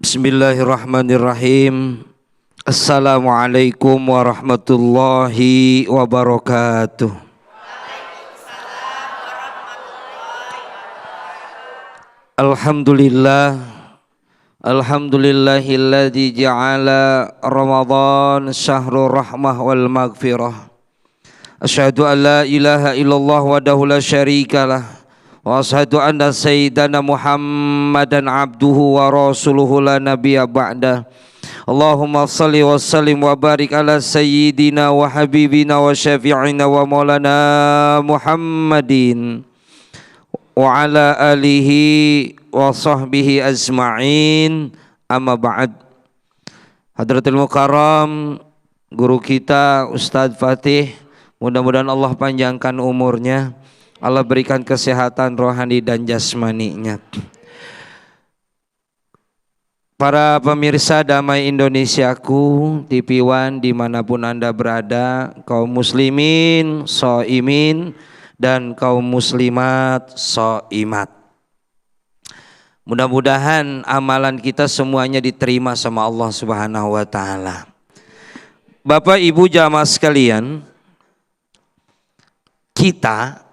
Bismillahirrahmanirrahim. Assalamualaikum warahmatullahi wabarakatuh. Alhamdulillah. Alhamdulillahilladzi ja'ala Ramadan syahrul rahmah wal maghfirah. Asyhadu an la ilaha illallah wahdahu la syarikalah. Wa asyhadu anna sayyidana Muhammadan abduhu wa rasuluhu la nabiyya ba'da. Allahumma salli wa sallim wa barik ala sayyidina wa habibina wa syafi'ina wa maulana Muhammadin wa ala alihi wa sahbihi ajma'in. Amma ba'd. Hadratul Mukarram, guru kita Ustadz Fatih, mudah-mudahan Allah panjangkan umurnya, Allah berikan kesehatan rohani dan jasmaninya. Para pemirsa Damai Indonesiaku, TV One dimanapun Anda berada, kaum muslimin, shoimin, dan kaum muslimat, shoimat. Mudah-mudahan amalan kita semuanya diterima sama Allah Subhanahu wa Ta'ala. Bapak Ibu jamaah sekalian, kita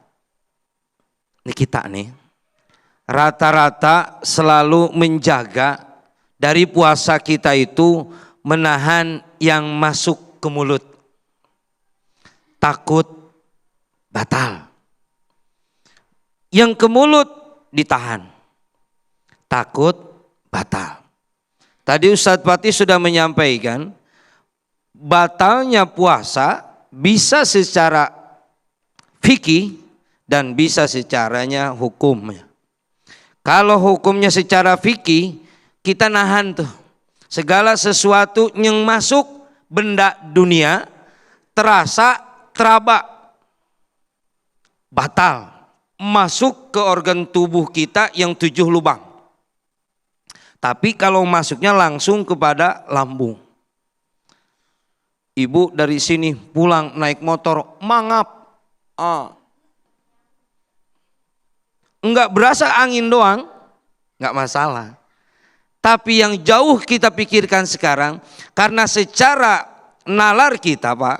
rata-rata selalu menjaga dari puasa kita itu menahan yang masuk ke mulut. Takut batal. Yang ke mulut ditahan. Takut batal. Tadi Ustadz Fatih sudah menyampaikan, batalnya puasa bisa secara fikih dan bisa secaranya hukumnya. Kalau hukumnya secara fikih, kita nahan tuh segala sesuatu yang masuk benda dunia, terasa, teraba, batal masuk ke organ tubuh kita yang 7 lubang. Tapi kalau masuknya langsung kepada lambung, ibu dari sini pulang naik motor mangap, enggak berasa angin doang, enggak masalah. Tapi yang jauh kita pikirkan sekarang, karena secara nalar kita, Pak,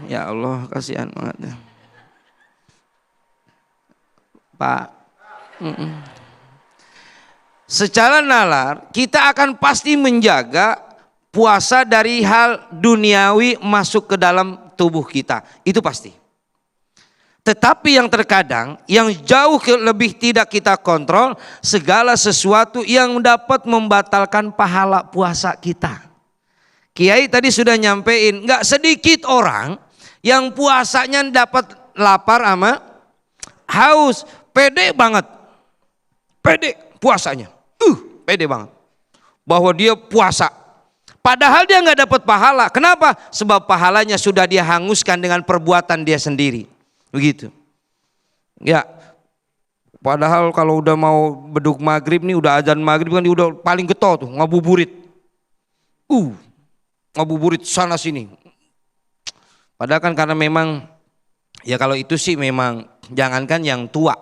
ya Allah kasihan banget ya. Pak, secara nalar kita akan pasti menjaga puasa dari hal duniawi masuk ke dalam tubuh kita, itu pasti. Tetapi yang terkadang yang jauh lebih tidak kita kontrol, segala sesuatu yang dapat membatalkan pahala puasa kita. Kiai tadi sudah nyampein, nggak sedikit orang yang puasanya dapat lapar sama haus, pede banget, pede puasanya, pede banget bahwa dia puasa. Padahal dia nggak dapat pahala. Kenapa? Sebab pahalanya sudah dia hanguskan dengan perbuatan dia sendiri. Begitu. Ya. Padahal kalau udah mau beduk maghrib nih, udah azan maghrib kan dia udah paling getol tuh, ngabuburit. Ngabuburit sana sini. Padahal kan karena memang, ya kalau itu sih memang jangankan yang tua,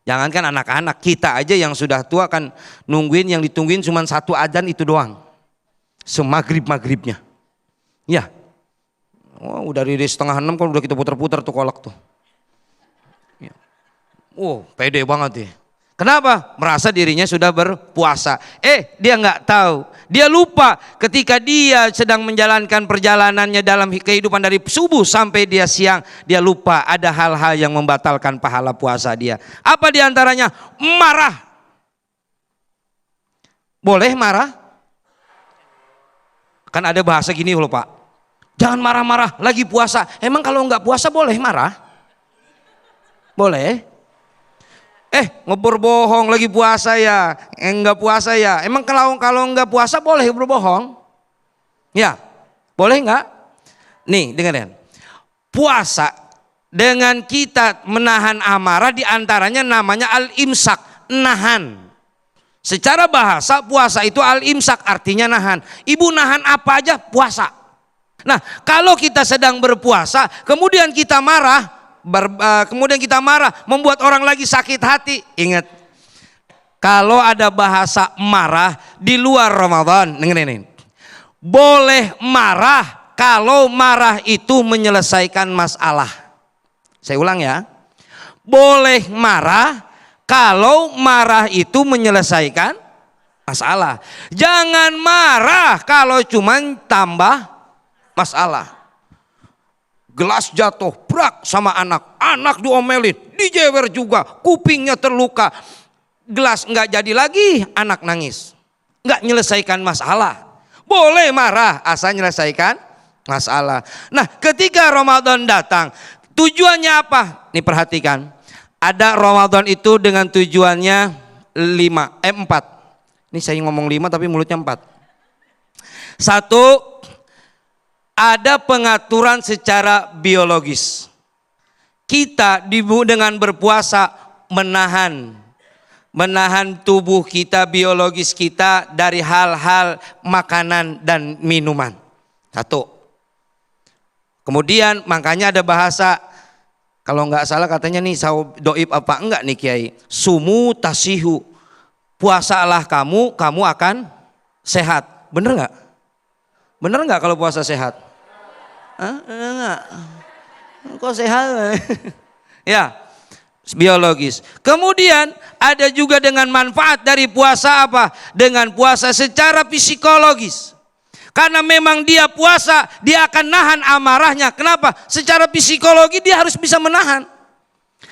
jangankan anak-anak, kita aja yang sudah tua kan nungguin, yang ditungguin cuma satu azan itu doang. Semaghrib-maghribnya. Ya. Oh, udah dari 5:30 kan udah kita putar-putar tuh kolak tuh. Ya. Pede banget ya. Kenapa? Merasa dirinya sudah berpuasa. Dia nggak tahu. Dia lupa ketika dia sedang menjalankan perjalanannya dalam kehidupan dari subuh sampai dia siang. Dia lupa ada hal-hal yang membatalkan pahala puasa dia. Apa diantaranya? Marah. Boleh marah? Kan ada bahasa gini loh Pak, jangan marah-marah lagi puasa. Emang kalau nggak puasa boleh marah? Boleh? Berbohong lagi puasa ya, nggak puasa ya. Emang kalau nggak puasa boleh berbohong? Ya, boleh nggak? Nih dengerin, puasa dengan kita menahan amarah diantaranya namanya al-imsak, nahan. Secara bahasa puasa itu al-imsak, artinya nahan. Ibu nahan apa aja? Puasa. Nah kalau kita sedang berpuasa kemudian kita marah, kemudian kita marah, membuat orang lagi sakit hati. Ingat, kalau ada bahasa marah di luar Ramadan, dengerin ini. Boleh marah kalau marah itu menyelesaikan masalah. Saya ulang ya. Boleh marah kalau marah itu menyelesaikan masalah. Jangan marah kalau cuman tambah masalah. Gelas jatuh, brak sama anak. Anak diomelin, dijewer juga, kupingnya terluka. Gelas enggak jadi lagi, anak nangis. Enggak menyelesaikan masalah. Boleh marah asal menyelesaikan masalah. Nah, ketika Ramadan datang, tujuannya apa? Nih perhatikan. Ada Ramadan itu dengan tujuannya 4. Ini saya ngomong 5 tapi mulutnya 4. 1, ada pengaturan secara biologis. Kita dengan berpuasa menahan tubuh kita, biologis kita dari hal-hal makanan dan minuman. 1. Kemudian makanya ada bahasa, kalau nggak salah katanya nih doib apa enggak nih Kiai, sumu tasihu, puasalah kamu akan sehat. Bener nggak? Bener nggak kalau puasa sehat? Enggak. Kok sehat? Ya, biologis. Kemudian ada juga dengan manfaat dari puasa apa? Dengan puasa secara psikologis. Karena memang dia puasa, dia akan nahan amarahnya. Kenapa? Secara psikologi dia harus bisa menahan.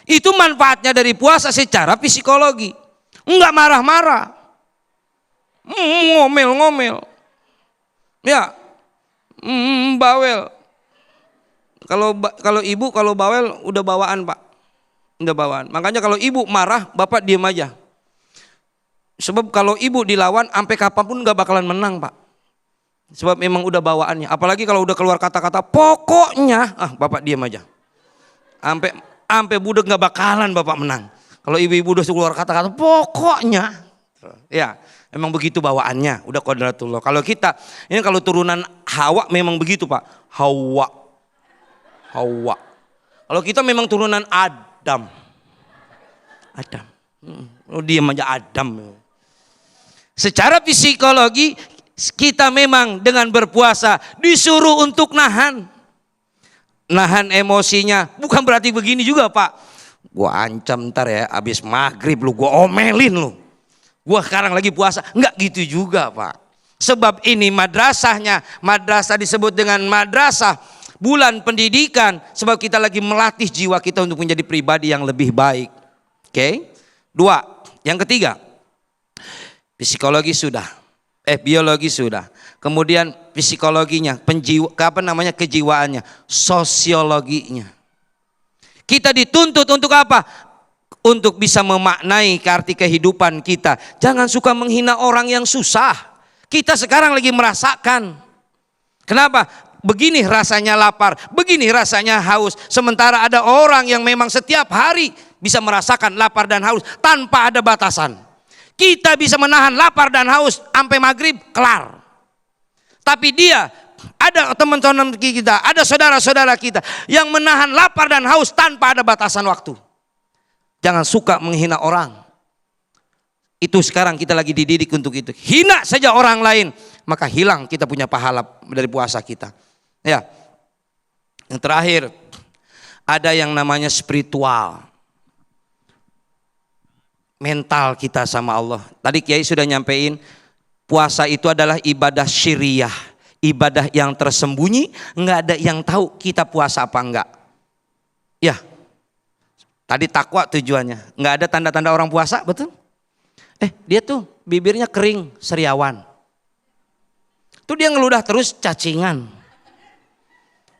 Itu manfaatnya dari puasa secara psikologi. Enggak marah-marah. Ngomel-ngomel. Ya. Bawel. Kalau ibu kalau bawel udah bawaan, Pak. Udah bawaan. Makanya kalau ibu marah, bapak diam aja. Sebab kalau ibu dilawan sampai kapanpun nggak bakalan menang, Pak. Sebab memang udah bawaannya. Apalagi kalau udah keluar kata-kata pokoknya, bapak diam aja. Sampai budek nggak bakalan bapak menang. Kalau ibu-ibu udah keluar kata-kata pokoknya, ya memang begitu bawaannya. Udah qadratullah. Kalau kita ini kalau turunan Hawa memang begitu, Pak. Hawa. Kalau kita memang turunan Adam. Diam aja Adam. Secara psikologi kita memang dengan berpuasa disuruh untuk nahan emosinya. Bukan berarti begini juga, Pak. Gua ancam ntar ya abis maghrib lu gua omelin lu. Gua sekarang lagi puasa. Enggak gitu juga, Pak. Sebab ini madrasah disebut dengan madrasah bulan pendidikan. Sebab kita lagi melatih jiwa kita untuk menjadi pribadi yang lebih baik. Oke? 2. Yang ketiga, psikologi sudah. Biologi sudah. Kemudian psikologinya, kejiwaannya, sosiologinya. Kita dituntut untuk apa? Untuk bisa memaknai arti kehidupan kita. Jangan suka menghina orang yang susah. Kita sekarang lagi merasakan. Kenapa? Begini rasanya lapar, begini rasanya haus. Sementara ada orang yang memang setiap hari bisa merasakan lapar dan haus tanpa ada batasan. Kita bisa menahan lapar dan haus sampai maghrib kelar. Tapi dia, ada teman-teman kita, ada saudara-saudara kita yang menahan lapar dan haus tanpa ada batasan waktu. Jangan suka menghina orang. Itu sekarang kita lagi dididik untuk itu. Hina saja orang lain, maka hilang kita punya pahala dari puasa kita. Ya. Yang terakhir, ada yang namanya spiritual. Mental kita sama Allah. Tadi Kiai sudah nyampein, puasa itu adalah ibadah syiriah. Ibadah yang tersembunyi, enggak ada yang tahu kita puasa apa enggak. Ya. Tadi takwa tujuannya. Enggak ada tanda-tanda orang puasa, betul? Dia tuh bibirnya kering, seriawan. Tuh dia ngeludah terus cacingan.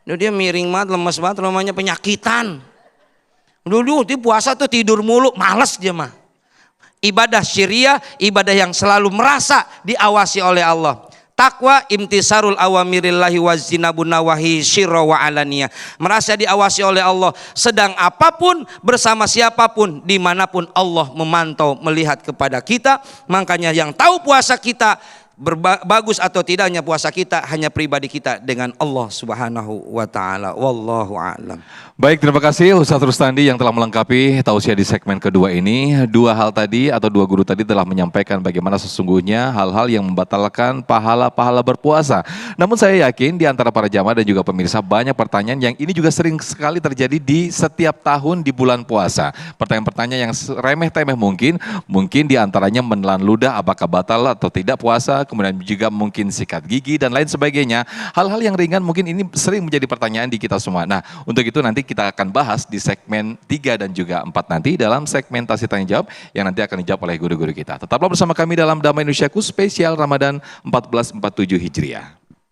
Dia miring banget, lemes banget, namanya penyakitan. Dulu dia puasa tuh tidur mulu, malas dia mah. Ibadah syiriah, ibadah yang selalu merasa diawasi oleh Allah. Takwa imtisarul awamirillahi wazinabun nawahi syirra wa alaniyah. Merasa diawasi oleh Allah. Sedang apapun, bersama siapapun, dimanapun Allah memantau, melihat kepada kita. Makanya yang tahu puasa kita bagus atau tidaknya puasa kita hanya pribadi kita dengan Allah Subhanahu wa taala. Wallahu a'lam. Baik, terima kasih Ustaz Rustandi yang telah melengkapi tausiah di segmen kedua ini. Dua hal tadi atau dua guru tadi telah menyampaikan bagaimana sesungguhnya hal-hal yang membatalkan pahala-pahala berpuasa. Namun saya yakin di antara para jamaah dan juga pemirsa banyak pertanyaan yang ini juga sering sekali terjadi di setiap tahun di bulan puasa. Pertanyaan-pertanyaan yang remeh-temeh mungkin di antaranya menelan ludah apakah batal atau tidak puasa, kemudian juga mungkin sikat gigi dan lain sebagainya. Hal-hal yang ringan mungkin ini sering menjadi pertanyaan di kita semua. Nah, untuk itu nanti kita akan bahas di segmen 3 dan juga 4 nanti dalam segmentasi tanya jawab yang nanti akan dijawab oleh guru-guru kita. Tetaplah bersama kami dalam Damai Indonesiaku spesial Ramadan 1447 Hijriah.